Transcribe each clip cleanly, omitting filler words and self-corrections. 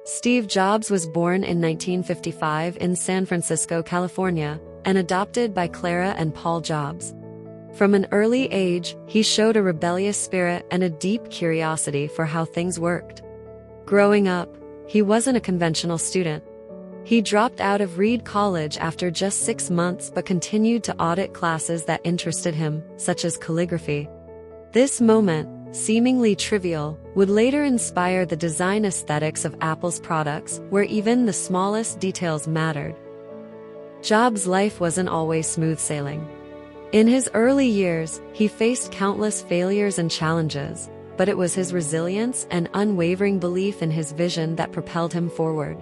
Steve Jobs was born in 1955 in San Francisco, California, and adopted by Clara and Paul Jobs. From an early age, he showed a rebellious spirit and a deep curiosity for how things worked. Growing up, he wasn't a conventional student. He dropped out of Reed College after just 6 months but continued to audit classes that interested him, such as calligraphy. This moment, seemingly trivial, would later inspire the design aesthetics of Apple's products, where even the smallest details mattered. Jobs' life wasn't always smooth sailing. In his early years, he faced countless failures and challenges, but it was his resilience and unwavering belief in his vision that propelled him forward.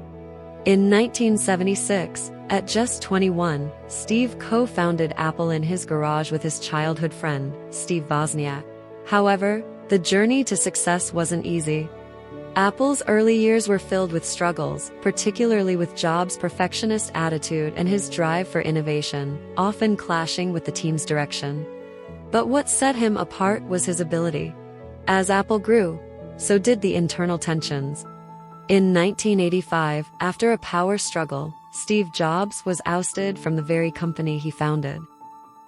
In 1976, at just 21, Steve co-founded Apple in his garage with his childhood friend, Steve Wozniak. However, the journey to success wasn't easy. Apple's early years were filled with struggles, particularly with Jobs' perfectionist attitude and his drive for innovation, often clashing with the team's direction. But what set him apart was his ability. As Apple grew, so did the internal tensions. In 1985, after a power struggle, Steve Jobs was ousted from the very company he founded.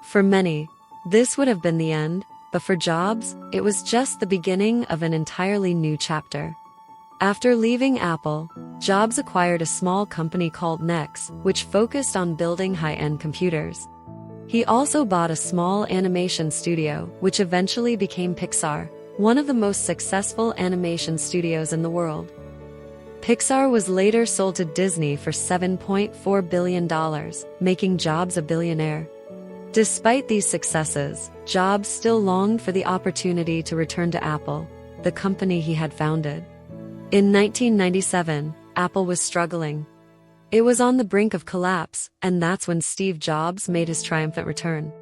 For many, this would have been the end, but for Jobs, it was just the beginning of an entirely new chapter. After leaving Apple, Jobs acquired a small company called Nex, which focused on building high-end computers. He also bought a small animation studio, which eventually became Pixar, one of the most successful animation studios in the world. Pixar was later sold to Disney for $7.4 billion, making Jobs a billionaire. Despite these successes, Jobs still longed for the opportunity to return to Apple, the company he had founded. In 1997, Apple was struggling. It was on the brink of collapse, and that's when Steve Jobs made his triumphant return.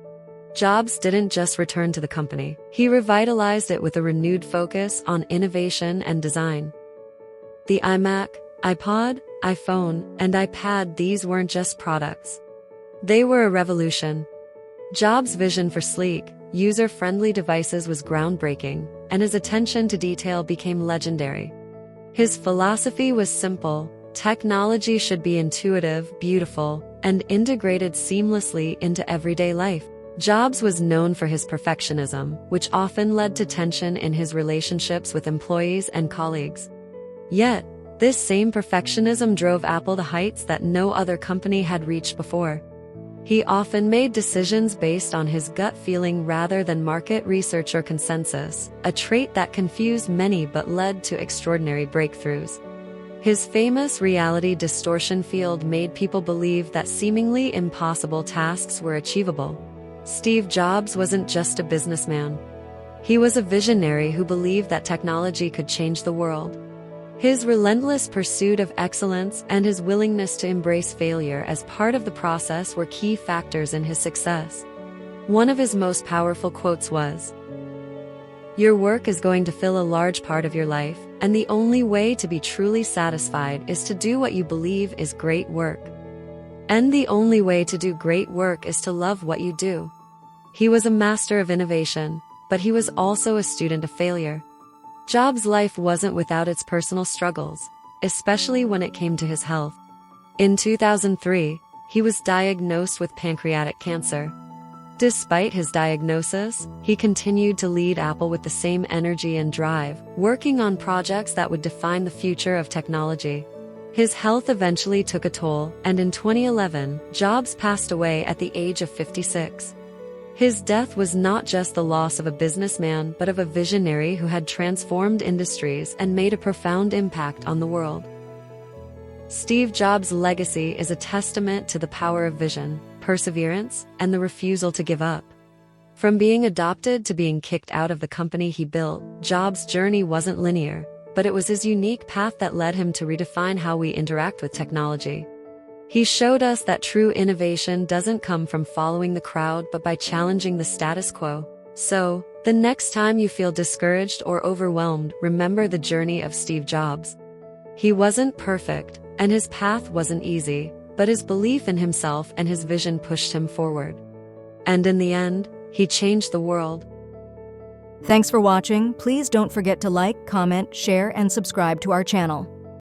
Jobs didn't just return to the company, he revitalized it with a renewed focus on innovation and design. The iMac, iPod, iPhone, and iPad, these weren't just products. They were a revolution. Jobs' vision for sleek, user-friendly devices was groundbreaking, and his attention to detail became legendary. His philosophy was simple: technology should be intuitive, beautiful, and integrated seamlessly into everyday life. Jobs was known for his perfectionism, which often led to tension in his relationships with employees and colleagues. Yet, this same perfectionism drove Apple to heights that no other company had reached before. He often made decisions based on his gut feeling rather than market research or consensus, a trait that confused many but led to extraordinary breakthroughs. His famous reality distortion field made people believe that seemingly impossible tasks were achievable. Steve Jobs wasn't just a businessman. He was a visionary who believed that technology could change the world. His relentless pursuit of excellence and his willingness to embrace failure as part of the process were key factors in his success. One of his most powerful quotes was, "Your work is going to fill a large part of your life, and the only way to be truly satisfied is to do what you believe is great work. And the only way to do great work is to love what you do." He was a master of innovation, but he was also a student of failure. Jobs' life wasn't without its personal struggles, especially when it came to his health. In 2003, he was diagnosed with pancreatic cancer. Despite his diagnosis, he continued to lead Apple with the same energy and drive, working on projects that would define the future of technology. His health eventually took a toll, and in 2011, Jobs passed away at the age of 56. His death was not just the loss of a businessman but of a visionary who had transformed industries and made a profound impact on the world. Steve Jobs' legacy is a testament to the power of vision, perseverance, and the refusal to give up. From being adopted to being kicked out of the company he built, Jobs' journey wasn't linear, but it was his unique path that led him to redefine how we interact with technology. He showed us that true innovation doesn't come from following the crowd but by challenging the status quo. So, the next time you feel discouraged or overwhelmed, remember the journey of Steve Jobs. He wasn't perfect, and his path wasn't easy, but his belief in himself and his vision pushed him forward. And in the end, he changed the world. Thanks for watching. Please don't forget to like, comment, share, and subscribe to our channel.